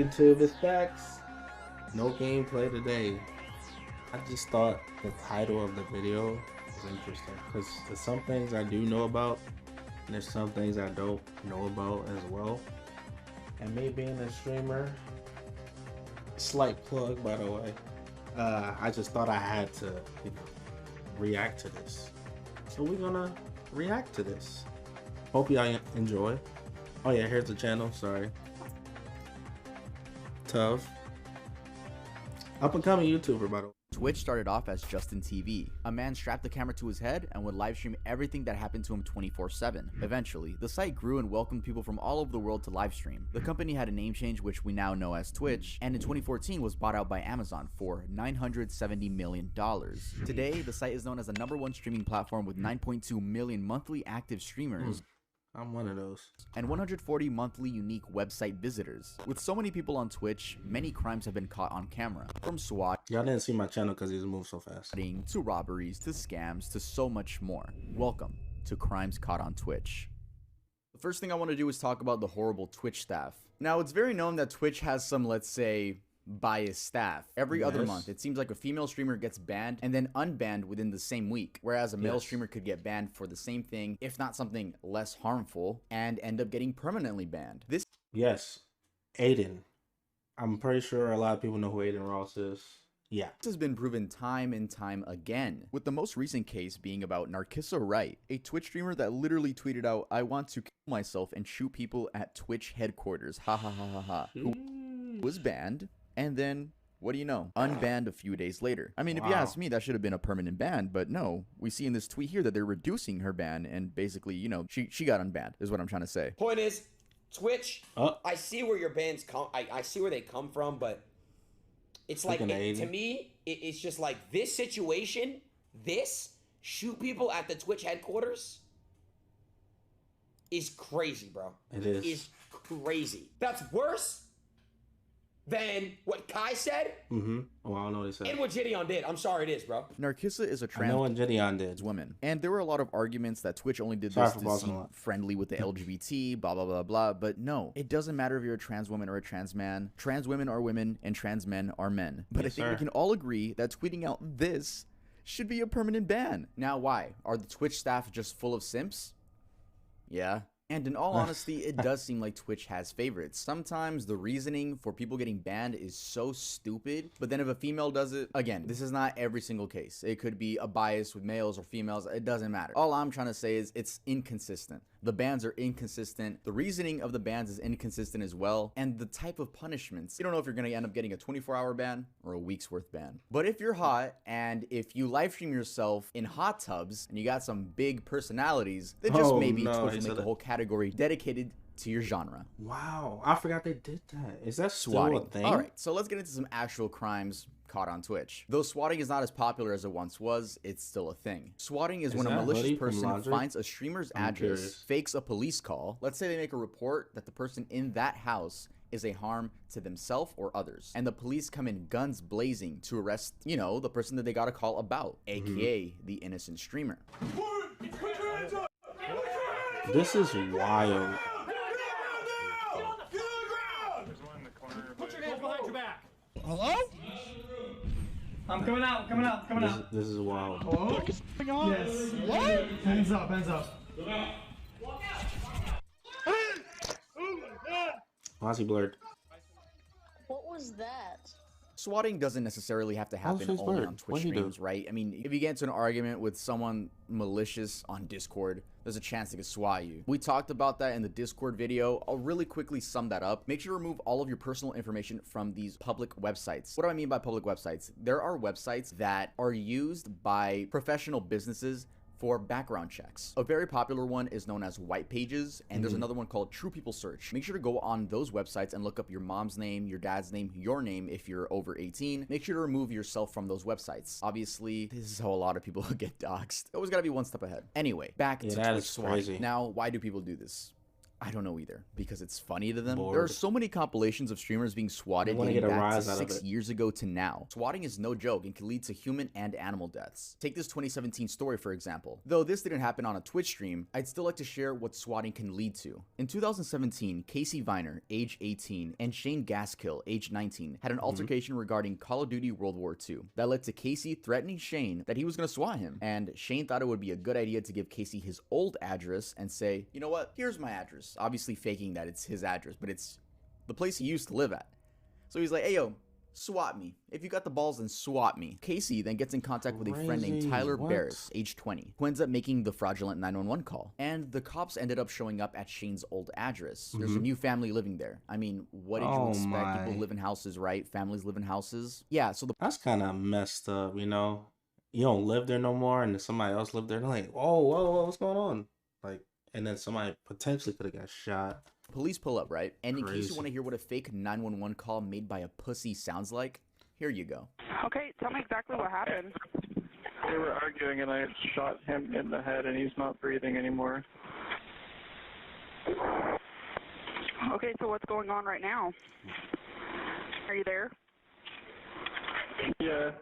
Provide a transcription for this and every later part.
YouTube is back. No gameplay today. I just thought the title of the video was interesting because there's some things I do know about and there's some things I don't know about as well. And me being a streamer, slight plug by the way, I just thought I had to, react to this. So we're gonna react to this. Hope y'all enjoy. Oh yeah, here's the channel, sorry. Tough. Up and coming YouTuber, by the way. Twitch started off as Justin TV. A man strapped the camera to his head and would live stream everything that happened to him 24/7. Eventually, the site grew and welcomed people from all over the world to live stream. The company had a name change, which we now know as Twitch, and in 2014 was bought out by Amazon for $970 million. Today, the site is known as the #1 streaming platform with 9.2 million monthly active streamers. I'm one of those. And 140 monthly unique website visitors. With so many people on Twitch, many crimes have been caught on camera. From SWAT, Y'all didn't see my channel because he's moved so fast. to robberies, to scams, to so much more. Welcome to Crimes Caught on Twitch. The first thing I want to do is talk about the horrible Twitch staff. Now, it's very known that Twitch has some, let's say, biased staff. Every other month, it seems like a female streamer gets banned and then unbanned within the same week, whereas a male streamer could get banned for the same thing, if not something less harmful, and end up getting permanently banned. This Aiden. I'm pretty sure a lot of people know who Aiden Ross is. Yeah. This has been proven time and time again, with the most recent case being about Narcissa Wright, a Twitch streamer that literally tweeted out, "I want to kill myself and shoot people at Twitch headquarters, ha ha ha ha ha," who was banned. And then, what do you know? Unbanned a few days later. I mean, if you ask me, that should have been a permanent ban, but no. We see in this tweet here that they're reducing her ban, and basically, she got unbanned, is what I'm trying to say. Point is, Twitch, I see where your bans come, I see where they come from, but it's like, to me, it's just like, this situation, shoot people at the Twitch headquarters, is crazy, bro. It is. Is crazy. That's worse than what Kai said. Oh, I don't know what he said. And what Gideon did. I'm sorry, it is, bro. Narcissa is a trans woman. And there were a lot of arguments that Twitch only did this to seem friendly with the LGBT, blah, blah, blah, blah. But no, it doesn't matter if you're a trans woman or a trans man. Trans women are women and trans men are men. But I think we can all agree that tweeting out this should be a permanent ban. Now, why? Are the Twitch staff just full of simps? Yeah. And in all honesty, it does seem like Twitch has favorites. Sometimes the reasoning for people getting banned is so stupid, but then if a female does it, again, this is not every single case. It could be a bias with males or females. It doesn't matter. All I'm trying to say is it's inconsistent. The bans are inconsistent. The reasoning of the bans is inconsistent as well. And the type of punishments, you don't know if you're going to end up getting a 24-hour ban or a week's worth ban. But if you're hot and if you live stream yourself in hot tubs and you got some big personalities, then just maybe Twitch will make a whole category dedicated to your genre. Wow, I forgot they did that. Is that still a thing? All right, so let's get into some actual crimes caught on Twitch. Though swatting is not as popular as it once was, it's still a thing. Swatting is when a malicious person finds a streamer's address, fakes a police call. Let's say they make a report that the person in that house is a harm to themselves or others, and the police come in guns blazing to arrest, the person that they got a call about, aka the innocent streamer. This is wild. Put your hands behind your back. Hello? I'm coming out, coming out. This is wild. Hello? Yes. What? Hands up, hands up. Why is he blurred? What was that? Swatting doesn't necessarily have to happen only on Twitch streams, right? I mean, if you get into an argument with someone malicious on Discord, there's a chance they could swat you. We talked about that in the Discord video. I'll really quickly sum that up. Make sure to remove all of your personal information from these public websites. What do I mean by public websites? There are websites that are used by professional businesses for background checks. A very popular one is known as White Pages, and there's another one called True People Search. Make sure to go on those websites and look up your mom's name, your dad's name, your name if you're over 18. Make sure to remove yourself from those websites. Obviously, this is how a lot of people get doxxed. Always gotta be one step ahead. Anyway, back to Twitch swatting. Now, why do people do this? I don't know either, because it's funny to them. Bored. There are so many compilations of streamers being swatted dating back to 6 years ago to now. Swatting is no joke and can lead to human and animal deaths. Take this 2017 story, for example. Though this didn't happen on a Twitch stream, I'd still like to share what swatting can lead to. In 2017, Casey Viner, age 18, and Shane Gaskill, age 19, had an altercation regarding Call of Duty World War II that led to Casey threatening Shane that he was going to swat him. And Shane thought it would be a good idea to give Casey his old address and say, you know what, here's my address. Obviously faking that it's his address, but it's the place he used to live at. So he's like, hey yo, swat me. If you got the balls, then swat me. Casey then gets in contact with a friend named Tyler Barris, age 20, who ends up making the fraudulent 911 call. And the cops ended up showing up at Shane's old address. There's a new family living there. I mean, what did you expect? People live in houses, right? Families live in houses. Yeah, so that's kind of messed up, you know? You don't live there no more, and somebody else lived there. They're like, whoa, what's going on? Like, and then somebody potentially could have got shot. Police pull up, right? And in case you want to hear what a fake 911 call made by a pussy sounds like, here you go. Okay, tell me exactly what happened. They were arguing and I shot him in the head and he's not breathing anymore. Okay, so what's going on right now? Are you there? Yeah.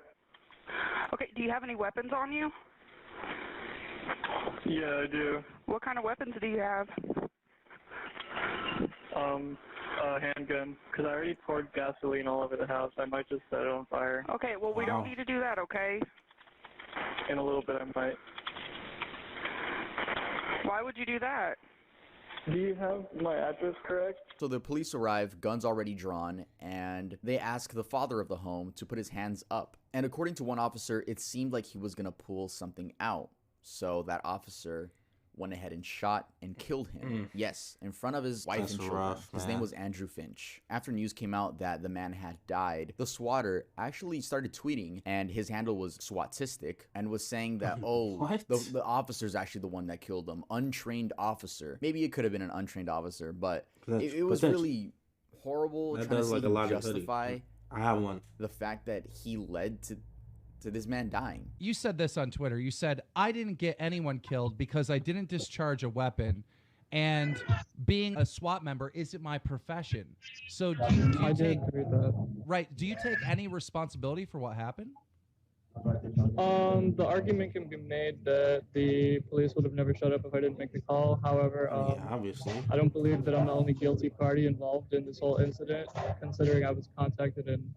Okay, do you have any weapons on you? Yeah, I do. What kind of weapons do you have? A handgun. Because I already poured gasoline all over the house. I might just set it on fire. Okay, well, we don't need to do that, okay? In a little bit, I might. Why would you do that? Do you have my address correct? So the police arrive, guns already drawn, and they ask the father of the home to put his hands up. And according to one officer, it seemed like he was going to pull something out. So that officer went ahead and shot and killed him. Yes, in front of his wife and children. Rough, his name was Andrew Finch. After news came out that the man had died, the swatter actually started tweeting, and his handle was Swatistic, and was saying that, the officer's actually the one that killed him. Untrained officer. Maybe it could have been an untrained officer, but it was really horrible. That does like a lot justify I have one. The fact that he led to this man dying. You said this on Twitter. You said, I didn't get anyone killed because I didn't discharge a weapon, and being a SWAT member isn't my profession. So do you take, right, do you take any responsibility for what happened? The argument can be made that the police would have never showed up if I didn't make the call. However, obviously, I don't believe that I'm the only guilty party involved in this whole incident, considering I was contacted and,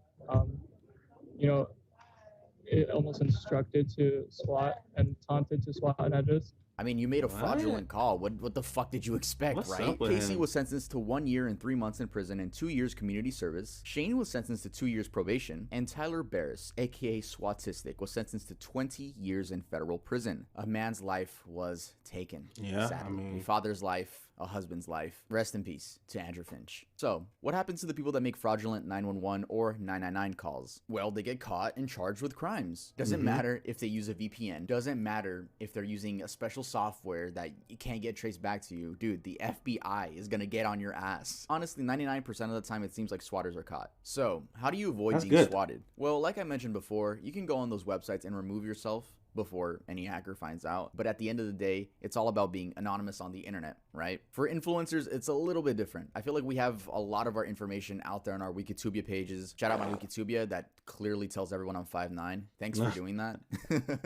it almost instructed to SWAT and taunted to SWAT an address. I mean, you made a fraudulent call. What the fuck did you expect, right? Casey was sentenced to 1 year and 3 months in prison and 2 years community service. Shane was sentenced to 2 years probation. And Tyler Barris, aka Swatistic, was sentenced to 20 years in federal prison. A man's life was taken. Yeah, sadly. I mean, a father's life, a husband's life. Rest in peace to Andrew Finch. So, what happens to the people that make fraudulent 911 or 999 calls? Well, they get caught and charged with crimes. Doesn't matter if they use a VPN. Doesn't matter if they're using a special software that you can't get traced back to you. Dude, the FBI is gonna get on your ass. Honestly, 99% of the time it seems like swatters are caught. So, how do you avoid being swatted? Well, like I mentioned before, you can go on those websites and remove yourself before any hacker finds out. But at the end of the day, it's all about being anonymous on the internet, right? For influencers, it's a little bit different. I feel like we have a lot of our information out there on our Wikitubia pages. Shout out my Wikitubia that clearly tells everyone I'm 5'9". Thanks for doing that.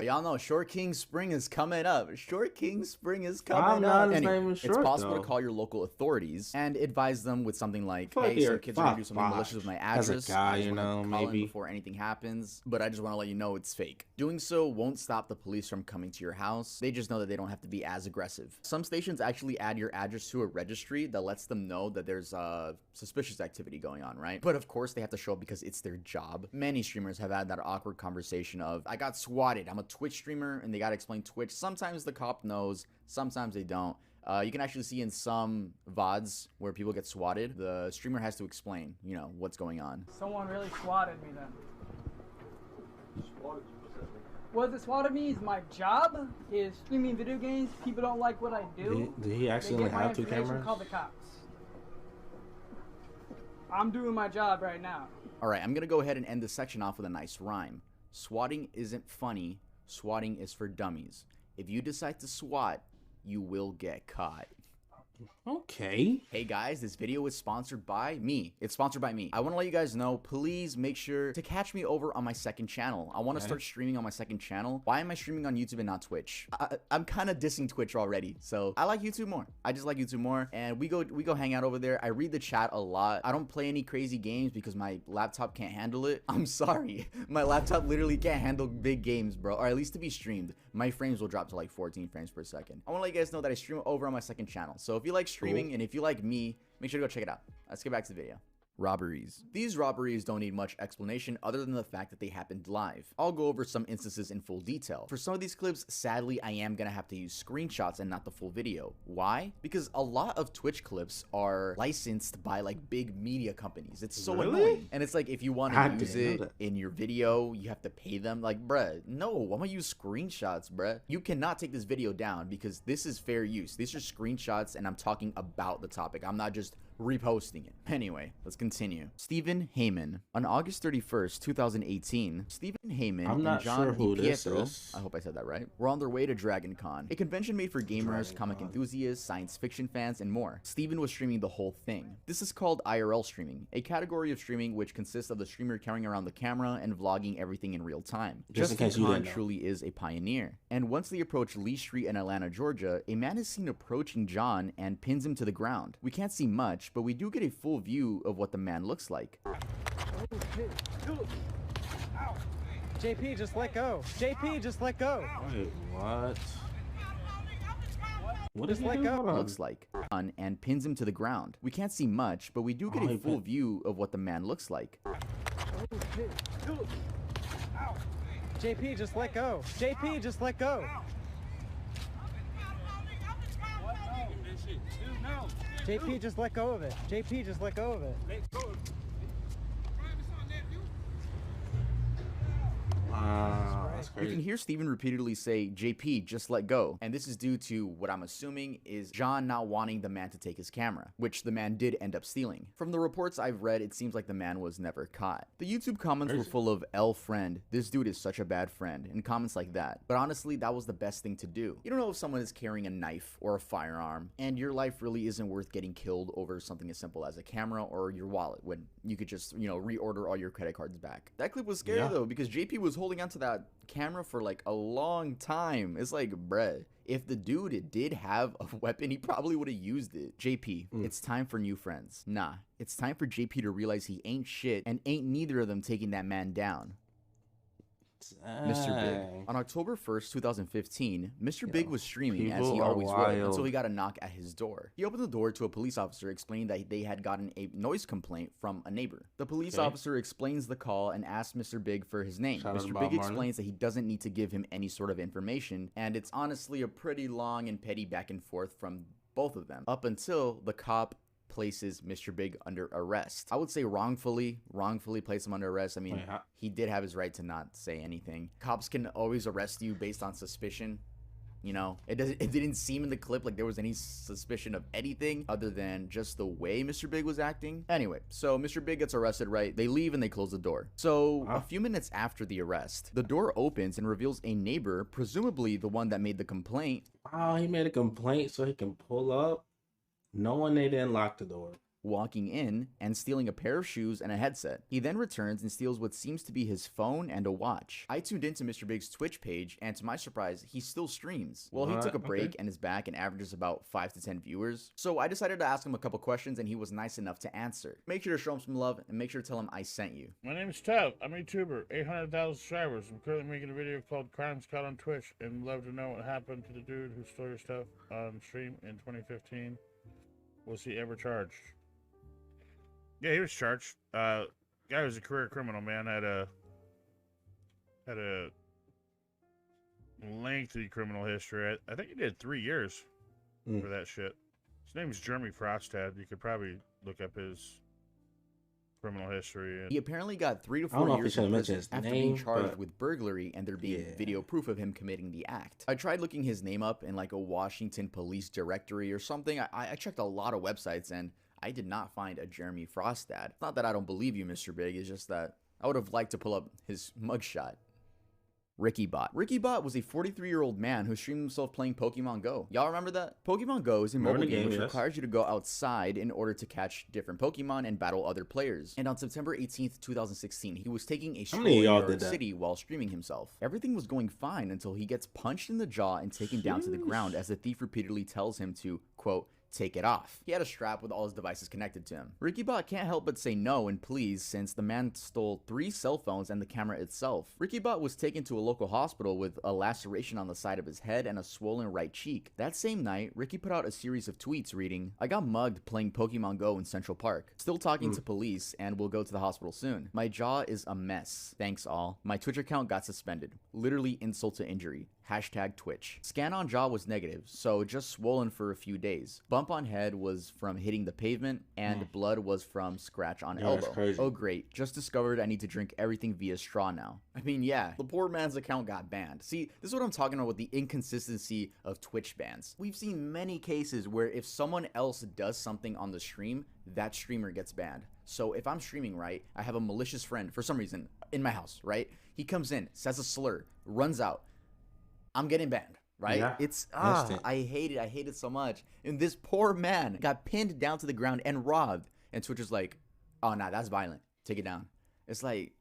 Y'all know Short King Spring is coming up. Short King Spring is coming up. Anyway, it's possible to call your local authorities and advise them with something like, hey, some kids are gonna do something malicious with my address. As a guy, you know, maybe before anything happens, but I just want to let you know it's fake. Doing so won't stop the police from coming to your house. They just know that they don't have to be as aggressive. Some stations actually add your address to a registry that lets them know that there's suspicious activity going on, right? But of course they have to show up because it's their job. Many streamers have had that awkward conversation of, I got swatted, I'm a Twitch streamer, and they gotta explain Twitch. Sometimes the cop knows, sometimes they don't. You can actually see in some VODs where people get swatted, the streamer has to explain, you know, what's going on. Someone really swatted me then. What the swatted me is my job, is streaming video games. People don't like what I do. Did he actually have 2 cameras? Call the cops. I'm doing my job right now. Alright, I'm gonna go ahead and end this section off with a nice rhyme. Swatting isn't funny, swatting is for dummies. If you decide to swat, you will get caught. Okay. Hey guys, this video is sponsored by me. It's sponsored by me. I want to let you guys know, please make sure to catch me over on my second channel. I want to start streaming on my second channel. Why am I streaming on YouTube and not Twitch? I'm kind of dissing Twitch already, so I like YouTube more. I just like YouTube more, and we go hang out over there. I read the chat a lot. I don't play any crazy games because my laptop can't handle it. I'm sorry. My laptop literally can't handle big games, bro, or at least to be streamed. My frames will drop to like 14 frames per second. I want to let you guys know that I stream over on my second channel. So if you like streaming and if you like me, make sure to go check it out. Let's get back to the video. Robberies. These robberies don't need much explanation other than the fact that they happened live. I'll go over some instances in full detail. For some of these clips, sadly, I am gonna have to use screenshots and not the full video. Why? Because a lot of Twitch clips are licensed by like big media companies. It's so annoying. And it's like, if you want to use it in your video, you have to pay them. Like, bruh, no, I'm gonna use screenshots, bruh. You cannot take this video down because this is fair use. These are screenshots and I'm talking about the topic. I'm not just reposting it. Anyway, let's continue. StephenHeyman. On August 31st, 2018, StephenHeyman and John Pietro, I hope I said that right, were on their way to Dragon Con, a convention made for gamers, comic enthusiasts, science fiction fans, and more. Stephen was streaming the whole thing. This is called IRL streaming, a category of streaming which consists of the streamer carrying around the camera and vlogging everything in real time. StephenHeyman truly is a pioneer. And once they approach Lee Street in Atlanta, Georgia, a man is seen approaching John and pins him to the ground. We can't see much, but we do get a full view of what the man looks like. Oh, shit. Ow. JP, just let go. JP, just let go. Wait, what? What does let go? Looks like and pins him to the ground. We can't see much, but we do get a full view of what the man looks like. Oh, shit. Ow. JP, just let go. JP, just let go. No. JP, just let go of it. JP, just let go of it. Wow, that's crazy. You can hear Stephen repeatedly say, JP, just let go. And this is due to what I'm assuming is John not wanting the man to take his camera, which the man did end up stealing. From the reports I've read, it seems like the man was never caught. The YouTube comments were full of, L friend, this dude is such a bad friend, and comments like that. But honestly, that was the best thing to do. You don't know if someone is carrying a knife or a firearm, and your life really isn't worth getting killed over something as simple as a camera or your wallet, when you could just, you know, reorder all your credit cards back. That clip was scary though, because JP was holding onto that camera for like a long time. It's like, bruh, if the dude did have a weapon, he probably would have used it. JP, it's time for new friends. Nah, it's time for JP to realize he ain't shit, and ain't neither of them taking that man down. Mr. Big. On October 1st, 2015, Mr. Big was streaming as he always would until he got a knock at his door. He opened the door to a police officer explaining that they had gotten a noise complaint from a neighbor. The police officer explains the call and asks Mr. Big for his name. Mr. Big explains that he doesn't need to give him any sort of information, and it's honestly a pretty long and petty back and forth from both of them, up until the cop places Mr. Big under arrest. I would say wrongfully place him under arrest. I mean, he did have his right to not say anything. Cops can always arrest you based on suspicion. You know, it didn't seem in the clip like there was any suspicion of anything other than just the way Mr. Big was acting. Anyway, so Mr. Big gets arrested, right? They leave and they close the door. So a few minutes after the arrest, the door opens and reveals a neighbor, presumably the one that made the complaint. Oh, he made a complaint so he can pull up, knowing they didn't lock the door. Walking in and stealing a pair of shoes and a headset. He then returns and steals what seems to be his phone and a watch. I tuned into Mr. Big's Twitch page, and to my surprise, he still streams. Well, he took a break and is back and averages about 5 to 10 viewers. So I decided to ask him a couple questions, and he was nice enough to answer. Make sure to show him some love, and make sure to tell him I sent you. My name is Tev. I'm a YouTuber, 800,000 subscribers. I'm currently making a video called Crimes Caught on Twitch, and love to know what happened to the dude who stole your stuff on stream in 2015. Was he ever charged? Yeah, he was charged. Guy was a career criminal, man. Had a lengthy criminal history. I think he did 3 years for that shit. His name is Jeremy Frostad. You could probably look up his criminal history. He apparently got 3 to 4 years in prison after being charged with burglary and there being video proof of him committing the act. I tried looking his name up in like a Washington police directory or something. I checked a lot of websites and I did not find a Jeremy Frostad. It's not that I don't believe you, Mr. Big. It's just that I would have liked to pull up his mugshot. RickyBott. RickyBott was a 43-year-old man who streamed himself playing Pokemon Go. Y'all remember that? Pokemon Go is a mobile game which requires you to go outside in order to catch different Pokemon and battle other players. And on September 18th, 2016, he was taking a stroll in New York City while streaming himself. Everything was going fine until he gets punched in the jaw and taken down to the ground as the thief repeatedly tells him to, quote, take it off. He had a strap with all his devices connected to him. RickyBott can't help but say no and please, since the man stole 3 cell phones and the camera itself. RickyBott was taken to a local hospital with a laceration on the side of his head and a swollen right cheek. That same night, Ricky put out a series of tweets reading, I got mugged playing Pokemon Go in Central Park. Still talking to police and will go to the hospital soon. My jaw is a mess. Thanks all. My Twitch account got suspended. Literally insult to injury. Hashtag Twitch. Scan on jaw was negative, so just swollen for a few days. Bump on head was from hitting the pavement, and blood was from scratch on elbow. Oh great, just discovered I need to drink everything via straw now. I mean, yeah, the poor man's account got banned. See, this is what I'm talking about with the inconsistency of Twitch bans. We've seen many cases where if someone else does something on the stream, that streamer gets banned. So if I'm streaming, right, I have a malicious friend for some reason in my house, right? He comes in, says a slur, runs out. I'm getting banned, right? Yeah. It's, I hate it. I hate it so much. And this poor man got pinned down to the ground and robbed. And Twitch is like, oh, nah, that's violent. Take it down. It's like,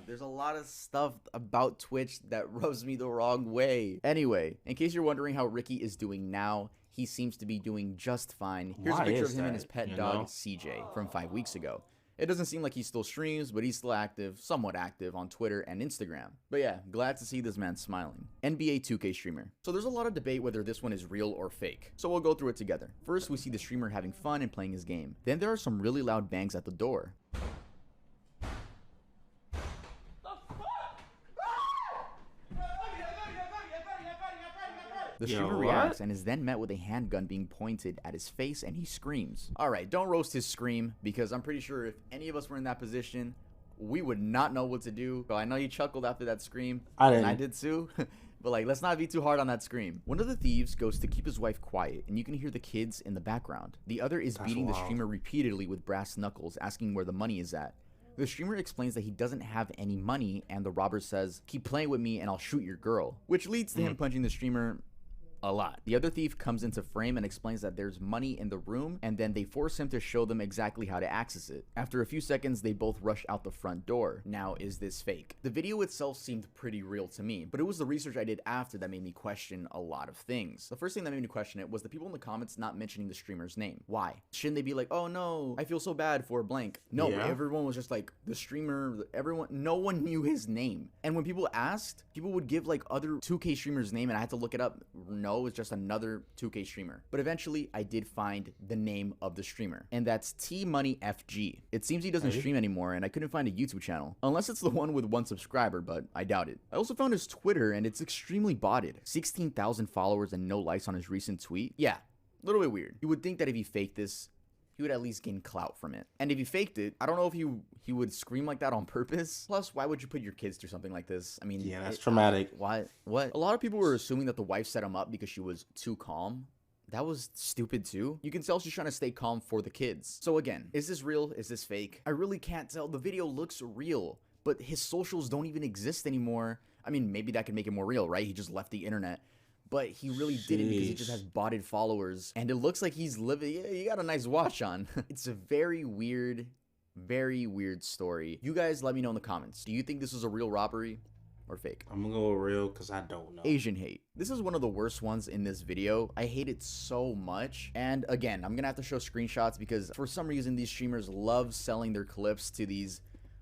there's a lot of stuff about Twitch that rubs me the wrong way. Anyway, in case you're wondering how Ricky is doing now, he seems to be doing just fine. Here's a picture of him and his pet dog, CJ, from 5 weeks ago. It doesn't seem like he still streams, but he's still active, somewhat active, on Twitter and Instagram. But yeah, glad to see this man smiling. NBA 2K streamer. So there's a lot of debate whether this one is real or fake. So we'll go through it together. First, we see the streamer having fun and playing his game. Then there are some really loud bangs at the door. The streamer reacts and is then met with a handgun being pointed at his face and he screams. Alright, don't roast his scream because I'm pretty sure if any of us were in that position, we would not know what to do. So I know you chuckled after that scream. And I did too. But like, let's not be too hard on that scream. One of the thieves goes to keep his wife quiet and you can hear the kids in the background. The other is beating the streamer repeatedly with brass knuckles, asking where the money is at. The streamer explains that he doesn't have any money and the robber says, keep playing with me and I'll shoot your girl. Which leads to him punching the streamer a lot. The other thief comes into frame and explains that there's money in the room and then they force him to show them exactly how to access it. After a few seconds, they both rush out the front door. Now, is this fake? The video itself seemed pretty real to me, but it was the research I did after that made me question a lot of things. The first thing that made me question it was the people in the comments not mentioning the streamer's name. Why? Shouldn't they be like, oh no, I feel so bad for blank? No, everyone was just like, the streamer, everyone, no one knew his name. And when people asked, people would give like other 2K streamers' name and I had to look it up. No, it was just another 2K streamer. But eventually, I did find the name of the streamer, and that's TmoneyFG. It seems he doesn't stream anymore, and I couldn't find a YouTube channel. Unless it's the one with 1 subscriber, but I doubt it. I also found his Twitter, and it's extremely botted. 16,000 followers and no likes on his recent tweet. Yeah, a little bit weird. You would think that if he faked this, he would at least gain clout from it. And if he faked it, I don't know if he would scream like that on purpose. Plus, why would you put your kids through something like this? I mean, yeah, that's traumatic. What? A lot of people were assuming that the wife set him up because she was too calm. That was stupid too. You can tell she's trying to stay calm for the kids. So again, is this real? Is this fake? I really can't tell. The video looks real, but his socials don't even exist anymore. I mean, maybe that could make it more real, right? He just left the internet. But he really didn't because he just has botted followers. And it looks like he's living, yeah, you got a nice watch on. It's a very weird story. You guys let me know in the comments. Do you think this was a real robbery or fake? I'm gonna go real because I don't know. Asian hate. This is one of the worst ones in this video. I hate it so much. And again, I'm gonna have to show screenshots because for some reason these streamers love selling their clips to these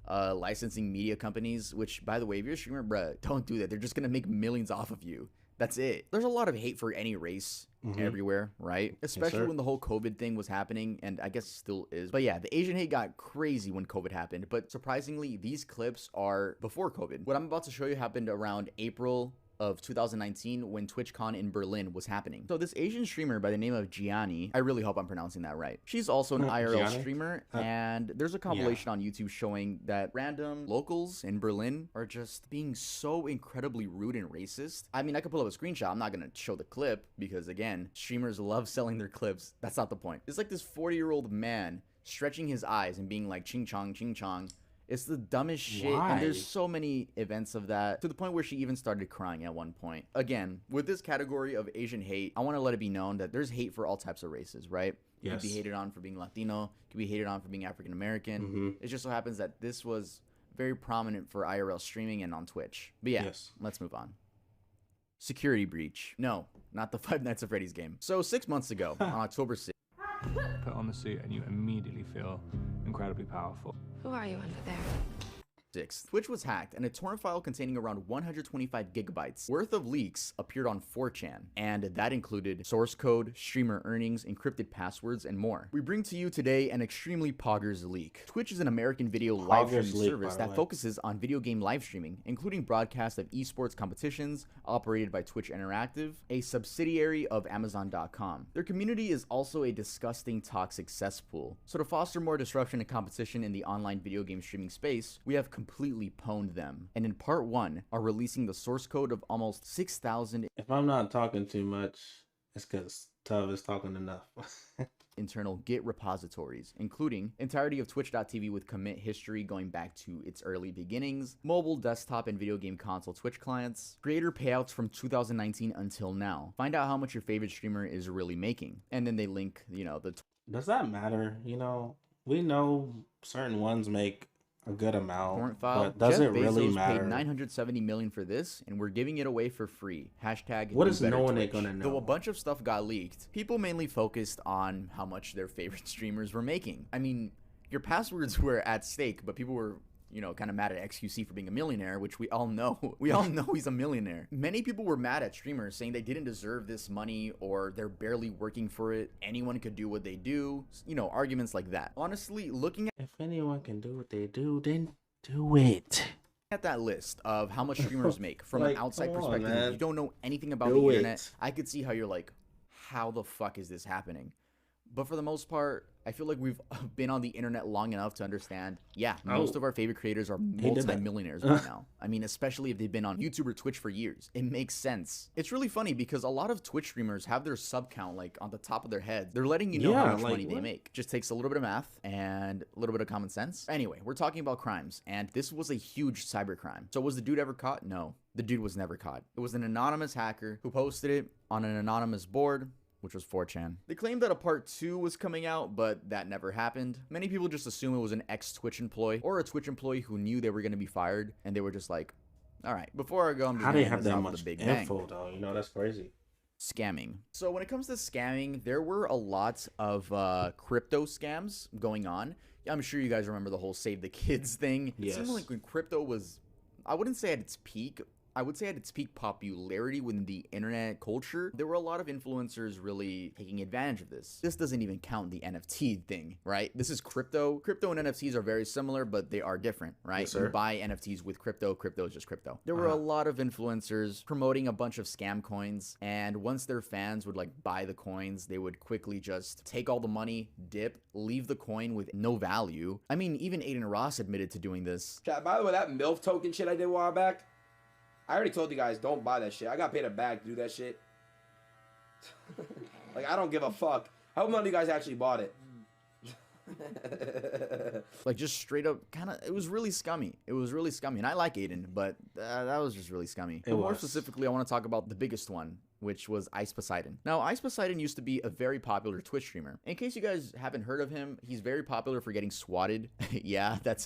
licensing media companies, which by the way, if you're a streamer, bruh, don't do that. They're just gonna make millions off of you. That's it. There's a lot of hate for any race everywhere, right? Especially when the whole COVID thing was happening, and I guess still is. But yeah, the Asian hate got crazy when COVID happened. But surprisingly, these clips are before COVID. What I'm about to show you happened around April of 2019 when TwitchCon in Berlin was happening. So this Asian streamer by the name of Gianni, I really hope I'm pronouncing that right. She's also an IRL streamer, and there's a compilation on YouTube showing that random locals in Berlin are just being so incredibly rude and racist. I mean, I could pull up a screenshot. I'm not gonna show the clip because again, streamers love selling their clips. That's not the point. It's like this 40-year-old man stretching his eyes and being like ching chong, It's the dumbest shit, Why? and there's so many events of that, to the point where she even started crying at one point. Again, with this category of Asian hate, I want to let it be known that there's hate for all types of races, right? You Yes. could be hated on for being Latino, you could be hated on for being African American. It just so happens that this was very prominent for IRL streaming and on Twitch. But yeah, let's move on. Security breach. No, not the Five Nights at Freddy's game. So 6 months ago, on October 6th, put on the suit and you immediately feel incredibly powerful. Who are you under there? Twitch was hacked, and a torrent file containing around 125 gigabytes worth of leaks appeared on 4chan, and that included source code, streamer earnings, encrypted passwords, and more. We bring to you today an extremely poggers leak. Twitch is an American video live streaming service that focuses on video game live streaming, including broadcasts of esports competitions operated by Twitch Interactive, a subsidiary of Amazon.com. Their community is also a disgusting, toxic cesspool. So to foster more disruption and competition in the online video game streaming space, we have completely pwned them, and in part 1 are releasing the source code of almost 6,000 If I'm not talking too much, it's because Tuv is talking enough. internal Git repositories, including entirety of Twitch.tv with commit history going back to its early beginnings, mobile, desktop, and video game console Twitch clients, creator payouts from 2019 until now. Find out how much your favorite streamer is really making, and then they link, you know, the Does that matter? You know, we know certain ones make a good amount, torrent file. but does Jeff it really Bezos matter? paid $970 million for this, and we're giving it away for free. Hashtag What do is better knowing they Twitch. gonna know? Though a bunch of stuff got leaked, people mainly focused on how much their favorite streamers were making. I mean, your passwords were at stake, but people were, you know, kind of mad at XQC for being a millionaire, which we all know. We all know he's a millionaire. Many people were mad at streamers, saying they didn't deserve this money or they're barely working for it. Anyone could do what they do. You know, arguments like that. Honestly, looking If anyone can do what they do, then do it. at that list of how much streamers make from Like, an outside come on, perspective, if man. you don't know anything about Do the it. internet, I could see how you're like, how the fuck is this happening? But for the most part, I feel like we've been on the internet long enough to understand, yeah, most of our favorite creators are did that. multi-millionaires right now. I mean, especially if they've been on YouTube or Twitch for years. It makes sense. It's really funny because a lot of Twitch streamers have their sub count like on the top of their head. They're letting you know how Yeah, much like, money they what? make. Just takes a little bit of math and a little bit of common sense. Anyway, we're talking about crimes, and this was a huge cybercrime. So was the dude ever caught? No, the dude was never caught. It was an anonymous hacker who posted it on an anonymous board, which was 4chan. They claimed that a part 2 was coming out, but that never happened. Many people just assume it was an ex-Twitch employee or a Twitch employee who knew they were going to be fired, and they were just like, all right, before I go, I'm just How gonna they have end this that off with much a big bang. info, though? You know, that's crazy. Scamming. So when it comes to scamming, there were a lot of crypto scams going on. I'm sure you guys remember the whole Save the Kids thing. It seemed Yes. like when crypto was, I wouldn't say at its peak, I would say at its peak popularity within the internet culture, there were a lot of influencers really taking advantage of this. This doesn't even count the NFT thing, right? This is crypto. Crypto and NFTs are very similar, but they are different, right? Yes, sir. You buy NFTs with crypto, crypto is just crypto. There were a lot of influencers promoting a bunch of scam coins, and once their fans would like buy the coins, they would quickly just take all the money, dip, leave the coin with no value. I mean, even Aiden Ross admitted to doing this. Chat, by the way, that MILF token shit I did a while back, I already told you guys, don't buy that shit. I got paid a bag to do that shit. Like, I don't give a fuck. How many of you guys actually bought it? Like, just straight up, kind of, it was really scummy. It was really scummy. And I like Aiden, but that was just really scummy. But more specifically, I want to talk about the biggest one, which was Ice Poseidon. Now, Ice Poseidon used to be a very popular Twitch streamer. In case you guys haven't heard of him, he's very popular for getting swatted. Yeah, that's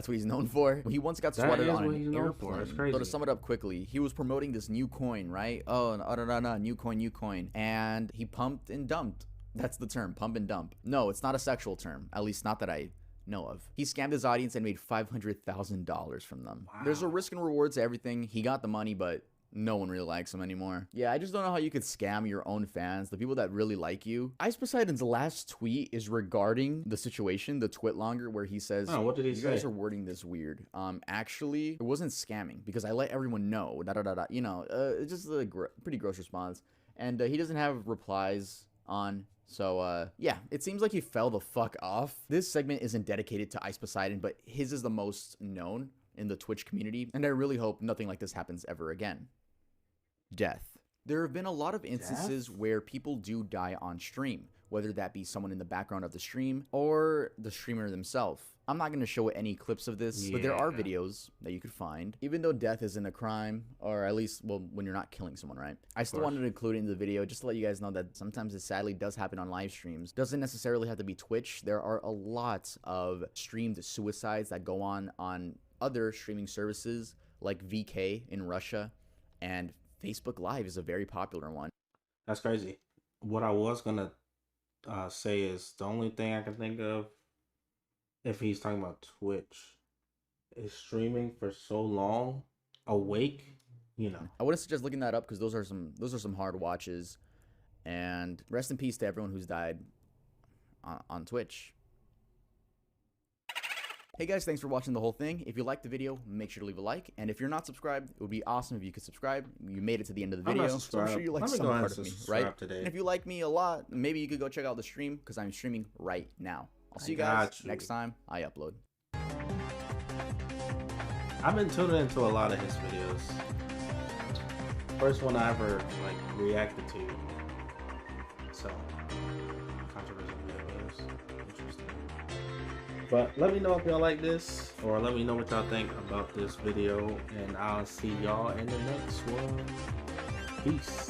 what he's known for. He once got swatted on an airplane. So to sum it up quickly, he was promoting this new coin, right? Oh, no, new coin. And he pumped and dumped. That's the term, pump and dump. No, it's not a sexual term, at least not that I know of. He scammed his audience and made $500,000 from them. Wow. There's a risk and reward to everything. He got the money, but no one really likes him anymore. Yeah, I just don't know how you could scam your own fans, the people that really like you. Ice Poseidon's last tweet is regarding the situation, the twit longer, where he says, oh, what did he say? You guys are wording this weird. Actually, it wasn't scamming because I let everyone know, You know, it's just a pretty gross response. And he doesn't have replies on. So, yeah, it seems like he fell the fuck off. This segment isn't dedicated to Ice Poseidon, but his is the most known in the Twitch community, and I really hope nothing like this happens ever again. Death. There have been a lot of instances where people do die on stream, whether that be someone in the background of the stream or the streamer themselves. I'm not going to show any clips of this, but there are videos that you could find. Even though death isn't a crime, or at least, well, when you're not killing someone, right? I still wanted to include it in the video just to let you guys know that sometimes it sadly does happen on live streams. Doesn't necessarily have to be Twitch. There are a lot of streamed suicides that go on other streaming services like VK in Russia, and Facebook Live is a very popular one. That's crazy. What I was gonna say is the only thing I can think of, if he's talking about Twitch, is streaming for so long, awake, you know. I wouldn't suggest looking that up because those are some hard watches. And rest in peace to everyone who's died on Twitch. Hey guys, thanks for watching the whole thing. If you liked the video, make sure to leave a like. And if you're not subscribed, it would be awesome if you could subscribe. You made it to the end of the video, so I'm sure you like some part of me, right? Today. And if you like me a lot, maybe you could go check out the stream because I'm streaming right now. I'll see you guys next time I upload. I've been tuning into a lot of his videos. First one I ever like reacted to. So controversial videos. Interesting. But let me know if y'all like this, or let me know what y'all think about this video, and I'll see y'all in the next one. Peace.